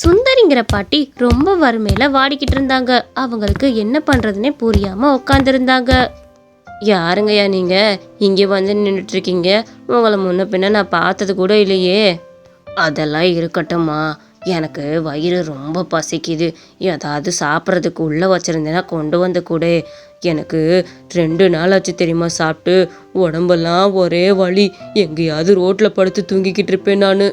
சுந்தரிங்கிற பாட்டி ரொம்ப வறுமையில வாடிக்கிட்டு இருந்தாங்க. அவங்களுக்கு என்ன பண்றதுன்னே புரியாம உட்காந்துருந்தாங்க. யாருங்கய்யா நீங்க இங்கே வந்து நின்றுட்டு இருக்கீங்க? உங்களை முன்ன பின்ன நான் பார்த்தது கூட இல்லையே. அதெல்லாம் இருக்கட்டும்மா, எனக்கு வயிறு ரொம்ப பசிக்குது. ஏதாவது சாப்பிட்றதுக்கு உள்ள வச்சிருந்தேன்னா கொண்டு வந்து கொடு. எனக்கு 2 நாள் ஆச்சு தெரியுமா சாப்பிட்டு. உடம்பெல்லாம் ஒரே வலி. எங்கேயாவது ரோட்ல படுத்து தூங்கிக்கிட்டு இருப்பேன் நான்.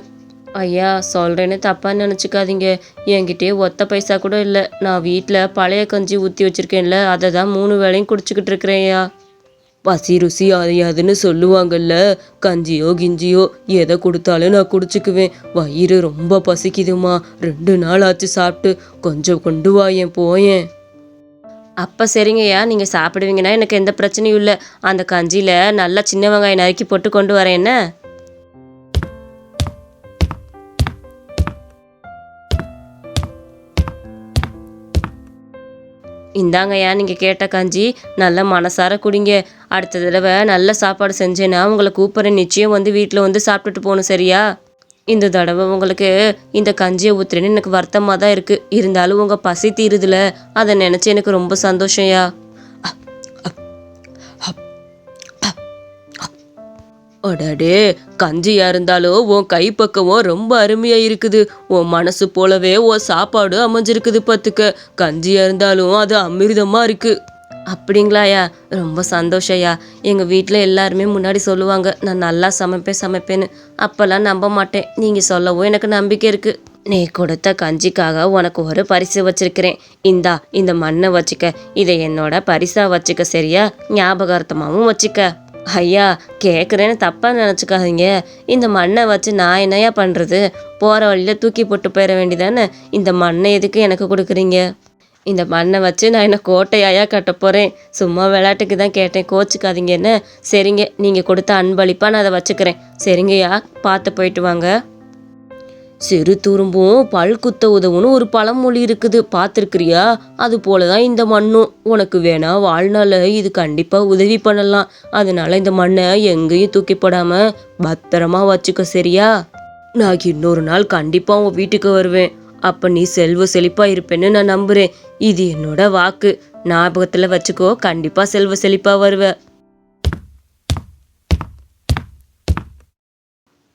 ஐயா சொல்கிறேன்னு தப்பாக நினச்சிக்காதீங்க. என்கிட்டயே ஒத்த பைசா கூட இல்லை. நான் வீட்டில் பழைய கஞ்சி ஊற்றி வச்சுருக்கேன்ல, அதை தான் 3 வேளையும் குடிச்சிக்கிட்டு இருக்கிறேன்யா. பசி ருசி அறியாதுன்னு சொல்லுவாங்கல்ல. கஞ்சியோ கிஞ்சியோ எதை கொடுத்தாலும் நான் குடிச்சுக்குவேன். வயிறு ரொம்ப பசிக்குதுமா. 2 நாள் ஆச்சு சாப்பிட்டு. கொஞ்சம் கொண்டு வாயேன் போயேன். அப்போ சரிங்கய்யா, நீங்கள் சாப்பிடுவீங்கன்னா எனக்கு எந்த பிரச்சனையும் இல்லை. அந்த கஞ்சியில் நல்லா சின்ன வெங்காயம் நறுக்கி போட்டு கொண்டு வரேன் என்ன. இந்தாங்கய்யா நீங்கள் கேட்ட கஞ்சி. நல்ல மனசார குடிங்க. அடுத்த தடவை நல்ல சாப்பாடு செஞ்சேன்னா உங்களை கூப்பிட்றேன். நிச்சயம் வந்து வீட்டில் வந்து சாப்பிட்டுட்டு போகணும் சரியா? இந்த தடவை உங்களுக்கு இந்த கஞ்சியை ஊற்றுறேன்னு எனக்கு வருத்தமாக தான் இருக்குது. இருந்தாலும் உங்கள் பசி தீருதுல, அதை நினச்சி எனக்கு ரொம்ப சந்தோஷம்யா. அடடே, கஞ்சியா இருந்தாலும் உன் கைப்பக்கமும் ரொம்ப அருமையா இருக்குது. உன் மனசு போலவே உன் சாப்பாடு அமைஞ்சிருக்குது பார்த்துக்க. கஞ்சியா இருந்தாலும் அது அமிர்தமா இருக்கு. அப்படிங்களாயா? ரொம்ப சந்தோஷம்யா. எங்கள் வீட்டில் எல்லாருமே முன்னாடி சொல்லுவாங்க நான் நல்லா சமைப்பேன்னு. அப்போல்லாம் நம்ப மாட்டேன். நீங்கள் சொல்லவும் எனக்கு நம்பிக்கை இருக்குது. நீ கொடுத்த கஞ்சிக்காக உனக்கு ஒரு பரிசு வச்சிருக்கிறேன். இந்த மண்ணை வச்சுக்க. இதை என்னோட பரிசா வச்சுக்க சரியா? ஞாபகார்த்தமாகவும் வச்சுக்க. ஐயா கேட்குறேன்னு தப்பாக நினச்சிக்காதீங்க. இந்த மண்ணை வச்சு நான் என்னையா பண்ணுறது? போகிற வழியில் தூக்கி போட்டு போயிட வேண்டியதானே. இந்த மண்ணை எதுக்கு எனக்கு கொடுக்குறீங்க? இந்த மண்ணை வச்சு நான் என்ன கோட்டையாயா கட்ட போகிறேன்? சும்மா விளையாட்டுக்கு தான் கேட்டேன், கோச்சிக்காதீங்க என்ன. சரிங்க, நீங்கள் கொடுத்த அன்பளிப்பாக நான் அதை வச்சுக்கிறேன். சரிங்கய்யா, பார்த்து போயிட்டு வாங்க. சிறு துரும்பும் பல் குத்த உதவுன்னு ஒரு பழமொழி இருக்குது, பார்த்துருக்குறியா? அது போல தான் இந்த மண்ணும். உனக்கு வேணா வாழ்நாள் இது கண்டிப்பாக உதவி பண்ணலாம். அதனால இந்த மண்ணை எங்கேயும் தூக்கி போடாமல் பத்திரமா வச்சுக்க சரியா? நான் இன்னொரு நாள் கண்டிப்பாக உன் வீட்டுக்கு வருவேன். அப்போ நீ செல்வ செழிப்பாக இருப்பேன்னு நான் நம்புகிறேன். இது என்னோட வாக்கு. ஞாபகத்தில் வச்சுக்கோ, கண்டிப்பாக செல்வ செழிப்பாக வருவேன்.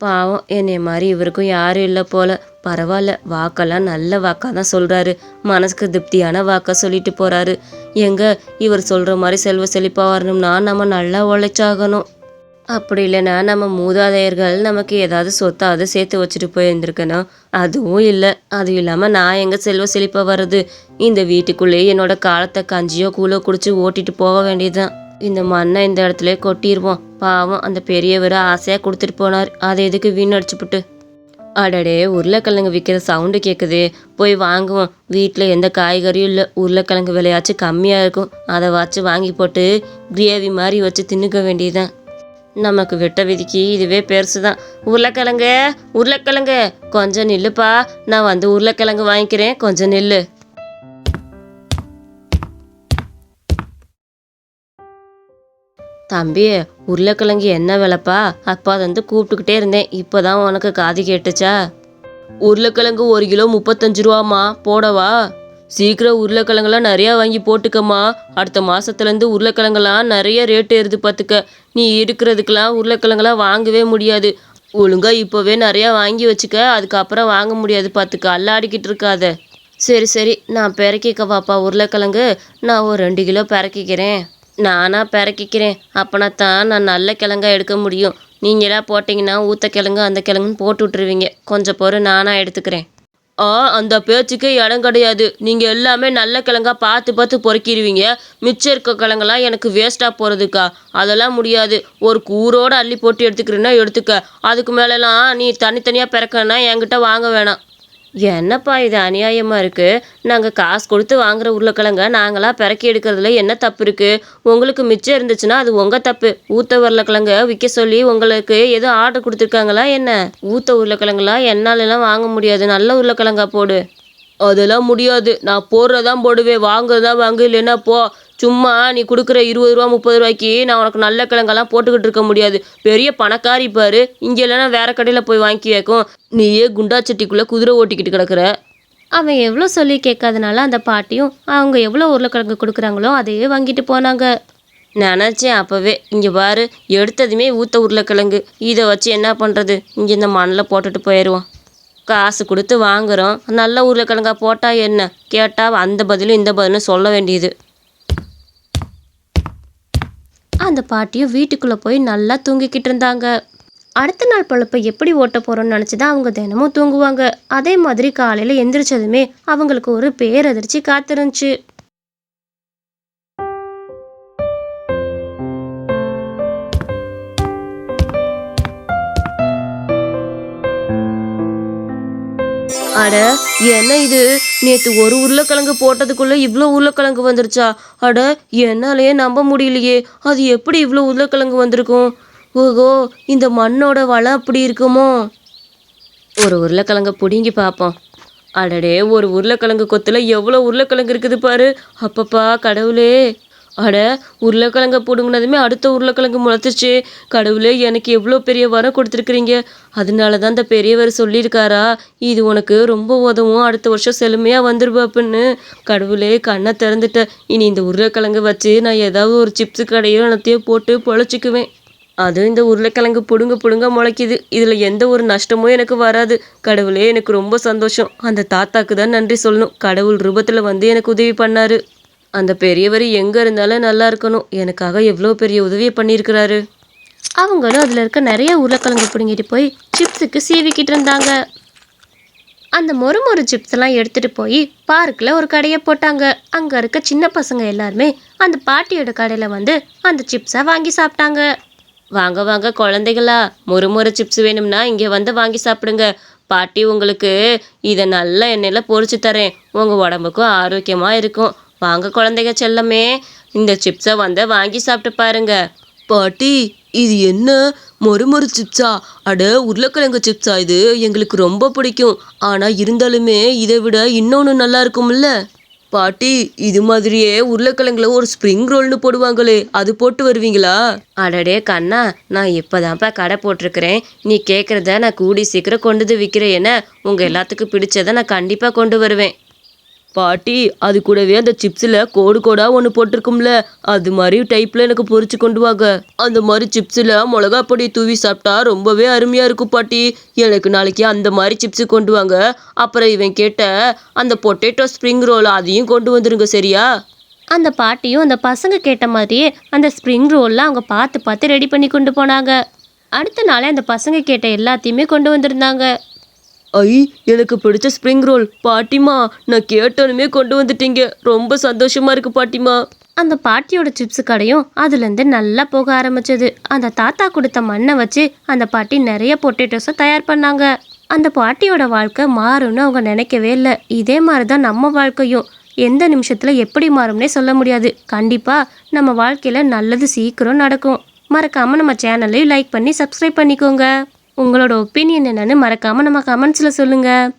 பாவம், என்னை மாதிரி இவருக்கும் யாரும் இல்லை போல. பரவாயில்ல, வாக்கெல்லாம் நல்ல வாக்காக தான் சொல்கிறாரு. மனசுக்கு திருப்தியான வாக்காக சொல்லிட்டு போகிறாரு. இவர் சொல்கிற மாதிரி செல்வ செழிப்பாக வரணும்னா நம்ம நல்லா உழைச்சாகணும். அப்படி இல்லைன்னா நம்ம மூதாதையர்கள் நமக்கு ஏதாவது சொத்தாவது சேர்த்து வச்சுட்டு போயிருந்துருக்கணும். அதுவும் இல்லை. அதுவும் இல்லாமல் நான் எங்கே செல்வ செழிப்பாக வர்றது? இந்த வீட்டுக்குள்ளேயே என்னோட காலத்தை கஞ்சியோ கூழோ குடிச்சு ஓட்டிட்டு போக வேண்டியதுதான். இந்த மண்ணை இந்த இடத்துல கொட்டிடுவோம். பாவம், அந்த பெரியவர் ஆசையாக கொடுத்துட்டு போனார். அதை எதுக்கு வீணடிச்சுப்புட்டு. அடடே, உருளைக்கிழங்கு விற்கிற சவுண்டு கேட்குது. போய் வாங்குவோம். வீட்டில் எந்த காய்கறியும் இல்லை. உருளைக்கிழங்கு விலையாச்சும் கம்மியாக இருக்கும். அதை வச்சு வாங்கி போட்டு கிரேவி மாதிரி வச்சு தின்னுக்க வேண்டியதுதான். நமக்கு விட்ட விதிக்கு இதுவே பெருசு தான். உருளைக்கிழங்கு கொஞ்சம் நில்லுப்பா. நான் வந்து உருளைக்கிழங்கு வாங்கிக்கிறேன், கொஞ்சம் நில்லு. தம்பி, உருளைக்கிழங்கு என்ன விலைப்பா? அப்பா வந்து கூப்பிட்டுக்கிட்டே இருந்தேன். இப்போதான் உனக்கு காது கேட்டுச்சா? உருளைக்கிழங்கு 1 கிலோ 35 ரூபாம்மா. போடவா? சீக்கிரம் உருளைக்கிழங்குலாம் நிறையா வாங்கி போட்டுக்கம்மா. அடுத்த மாதத்துலேருந்து உருளைக்கிழங்குலாம் நிறைய ரேட்டு ஏறுது பார்த்துக்க. நீ இருக்கிறதுக்கெலாம் உருளைக்கிழங்குலாம் வாங்கவே முடியாது. ஒழுங்கா இப்போவே நிறையா வாங்கி வச்சுக்க. அதுக்கப்புறம் வாங்க முடியாது பார்த்துக்க. அல்லாடிக்கிட்டு இருக்காத. சரி, நான் பிறக்கிக்கவாப்பா உருளைக்கிழங்கு. நான் ஒரு 2 கிலோ பிறக்கிக்கிறேன். நானா பிறக்கிக்கிறேன். அப்போனா தான் நான் நல்ல கிழங்கா எடுக்க முடியும். நீங்களா போட்டிங்கன்னா ஊற்ற கிழங்கு அந்த கிழங்குன்னு போட்டு விட்டுருவீங்க. கொஞ்சம் பொறு, நானாக எடுத்துக்கிறேன். அந்த பேச்சுக்கே இடம் கிடையாது. நீங்கள் எல்லாமே நல்ல கிழங்கா பார்த்து பொறுக்கிடுவீங்க. மிச்சம் இருக்க கிழங்கெல்லாம் எனக்கு வேஸ்ட்டாக போகிறதுக்கா? அதெல்லாம் முடியாது. ஒரு கூரோடு அள்ளி போட்டு எடுத்துக்கிறேன்னா எடுத்துக்க. அதுக்கு மேலெலாம் நீ தனித்தனியாக பிறக்கணுன்னா என்கிட்ட வாங்க வேணாம். என்னப்பா இது அநியாயமாக இருக்குது? நாங்கள் காசு கொடுத்து வாங்குகிற உருளைக்கிழங்க நாங்களாம் பிறக்கி எடுக்கிறதுல என்ன தப்பு இருக்குது? உங்களுக்கு மிச்சம் இருந்துச்சுன்னா அது உங்கள் தப்பு. ஊற்ற உருளைக்கிழங்க விற்க சொல்லி உங்களுக்கு எதுவும் ஆர்டர் கொடுத்துருக்காங்களா என்ன? ஊற்ற உருளைக்கிழங்குலாம் என்னாலலாம் வாங்க முடியாது. நல்ல உருளைக்கிழங்கா போடு. அதெல்லாம் முடியாது. நான் போடுறதான் போடுவேன். வாங்குறதான் வாங்கு, இல்லைன்னா போ. சும்மா நீ கொடுக்குற 20 ரூபா 30 ரூபாய்க்கு நான் உனக்கு நல்ல கிழங்கெல்லாம் போட்டுக்கிட்டு இருக்க முடியாது. பெரிய பணக்காரி பாரு. இங்கே இல்லைன்னா வேற கடையில் போய் வாங்கி வைக்கும். நீயே குண்டா சட்டிக்குள்ளே குதிரை ஓட்டிக்கிட்டு கிடக்குற. அவன் எவ்வளோ சொல்லி கேட்காதனால அந்த பாட்டியும் அவங்க எவ்வளோ உருளைக்கிழங்கு கொடுக்குறாங்களோ அதையே வாங்கிட்டு போனாங்க. நினச்சேன் அப்போவே, இங்கே பாரு, எடுத்ததுமே ஊற்ற உருளைக்கிழங்கு, இதை வச்சு என்ன பண்ணுறது, இங்கே இந்த மண்ணில் போட்டுட்டு போயிடுவோம். காசு கொடுத்து வாங்குகிறோம், நல்ல உருளைக்கிழங்கா போட்டால் என்ன, கேட்டால் அந்த பதிலும் இந்த பதிலும் சொல்ல வேண்டியது. அந்த பாட்டியும் வீட்டுக்குள்ளே போய் நல்லா தூங்கிக்கிட்டு இருந்தாங்க. அடுத்த நாள் பொழப்பை எப்படி ஓட்ட போகிறோன்னு நினச்சி தான் அவங்க தினமும் தூங்குவாங்க. அதே மாதிரி காலையில் எந்திரிச்சதுமே அவங்களுக்கு ஒரு பேரதிர்ச்சி காத்திருந்துச்சு. அட, என்ன இது, நேற்று ஒரு உருளைக்கிழங்கு போட்டதுக்குள்ளே இவ்வளோ உருளைக்கிழங்கு வந்துருச்சா? அட, என்னாலேயே நம்ப முடியலையே, அது எப்படி இவ்வளோ உருளைக்கிழங்கு வந்திருக்கும்? ஓஹோ, இந்த மண்ணோட வளம் அப்படி இருக்குமோ? ஒரு உருளைக்கிழங்க பிடுங்கி பார்ப்போம். அடடே, ஒரு உருளைக்கிழங்கு கொத்தில் எவ்வளோ உருளைக்கிழங்கு இருக்குது பாரு. அப்பப்பா கடவுளே! அட, உருளைக்கிழங்க பிடுங்கினதுமே அடுத்த உருளைக்கிழங்கு முளைச்சிச்சு. கடவுளே, எனக்கு எவ்வளோ பெரிய வரம் கொடுத்துருக்குறீங்க. அதனால தான் இந்த பெரியவர் சொல்லியிருக்காரா, இது உனக்கு ரொம்ப உதவும், அடுத்த வருஷம் செழுமையாக வந்துருவாப்புன்னு. கடவுளே, கண்ணை திறந்துட்டேன். இனி இந்த உருளைக்கிழங்கு வச்சு நான் ஏதாவது ஒரு சிப்ஸு கடையோ எல்லாத்தையும் போட்டு பொழைச்சிக்குவேன். அதுவும் இந்த உருளைக்கிழங்கு பிடுங்க முளைக்குது. இதில் எந்த ஒரு நஷ்டமும் எனக்கு வராது. கடவுளே, எனக்கு ரொம்ப சந்தோஷம். அந்த தாத்தாக்கு தான் நன்றி சொல்லணும். கடவுள் ரூபத்தில் வந்து எனக்கு உதவி பண்ணாரு. அந்த பெரியவர் எங்கே இருந்தாலும் நல்லா இருக்கணும். எனக்காக எவ்வளோ பெரிய உதவியை பண்ணியிருக்கிறாரு. அவங்களும் அதில் இருக்க நிறைய உருளைக்கிழங்கு பிடுங்கிட்டு போய் சிப்ஸுக்கு சீவிக்கிட்டு இருந்தாங்க. அந்த மொறு சிப்ஸ்லாம் எடுத்துகிட்டு போய் பார்க்கில் ஒரு கடையை போட்டாங்க. அங்கே இருக்க சின்ன பசங்க எல்லாருமே அந்த பாட்டியோட கடையில் வந்து அந்த சிப்ஸை வாங்கி சாப்பிட்டாங்க. வாங்க வாங்க குழந்தைகளா, மொறு சிப்ஸ் வேணும்னா இங்கே வந்து வாங்கி சாப்பிடுங்க. பாட்டி உங்களுக்கு இதை நல்ல எண்ணெயில் பொரிச்சு தரேன். உங்கள் உடம்புக்கும் ஆரோக்கியமாக இருக்கும். வாங்க குழந்தைங்க செல்லமே, இந்த சிப்ஸை வந்து வாங்கி சாப்பிட்டு பாருங்க. பாட்டி, இது என்ன மொறு சிப்ஸா? அட, உருளைக்கிழங்கு சிப்ஸா? இது எங்களுக்கு ரொம்ப பிடிக்கும். ஆனால் இருந்தாலுமே இதை விட இன்னொன்று நல்லா இருக்கும்ல பாட்டி. இது மாதிரியே உருளைக்கிழங்குல ஒரு ஸ்ப்ரிங் ரோல்னு போடுவாங்களே, அது போட்டு வருவீங்களா? அடடே கண்ணா, நான் இப்போதான்ப்பா கடை போட்டிருக்கிறேன். நீ கேட்குறத நான் கூடி சீக்கிரம் கொண்டு வந்து விற்கிறேன். என்ன, உங்கள் எல்லாத்துக்கும் பிடிச்சதை நான் கண்டிப்பாக கொண்டு வருவேன். பாட்டி, அது கூடவே அந்த சிப்ஸில் கோடாக ஒன்று போட்டிருக்கும்ல, அது மாதிரி டைப்பில் எனக்கு பொரிச்சு கொண்டு வாங்க. அந்த மாதிரி சிப்ஸில் மிளகா பொடி தூவி சாப்பிட்டா ரொம்பவே அருமையாக இருக்கும் பாட்டி. எனக்கு நாளைக்கு அந்த மாதிரி சிப்ஸு கொண்டு வாங்க. அப்புறம் இவன் கேட்ட அந்த பொட்டேட்டோ ஸ்ப்ரிங் ரோல் அதையும் கொண்டு வந்துருங்க, சரியா? அந்த பாட்டியும் அந்த பசங்க கேட்ட மாதிரியே அந்த ஸ்ப்ரிங் ரோல்லாம் அவங்க பார்த்து ரெடி பண்ணி கொண்டு போனாங்க. அடுத்த நாளே அந்த பசங்க கேட்ட எல்லாத்தையுமே கொண்டு வந்திருந்தாங்க. ஐ, எனக்கு பிடிச்ச ஸ்ப்ரிங் ரோல் பாட்டிமா, நான் கேட்டோனுமே கொண்டு வந்துட்டீங்க. ரொம்ப சந்தோஷமா இருக்கு பாட்டிமா. அந்த பாட்டியோட சிப்ஸ் கடையும் அதுலேருந்து நல்லா போக ஆரம்பிச்சது. அந்த தாத்தா கொடுத்த மண்ணை வச்சு அந்த பாட்டி நிறைய பொட்டேட்டோஸை தயார் பண்ணாங்க. அந்த பாட்டியோட வாழ்க்கை மாறும்னு அவங்க நினைக்கவே இல்லை. இதே மாதிரி தான் நம்ம வாழ்க்கையும் எந்த நிமிஷத்தில் எப்படி மாறும்னே சொல்ல முடியாது. கண்டிப்பாக நம்ம வாழ்க்கையில் நல்லது சீக்கிரம் நடக்கும். மறக்காமல் நம்ம சேனலையும் லைக் பண்ணி சப்ஸ்கிரைப் பண்ணிக்கோங்க. உங்களோட ஒப்பீனியன் என்னன்னு மறக்காமல் நம்ம கமெண்ட்ஸில் சொல்லுங்கள்.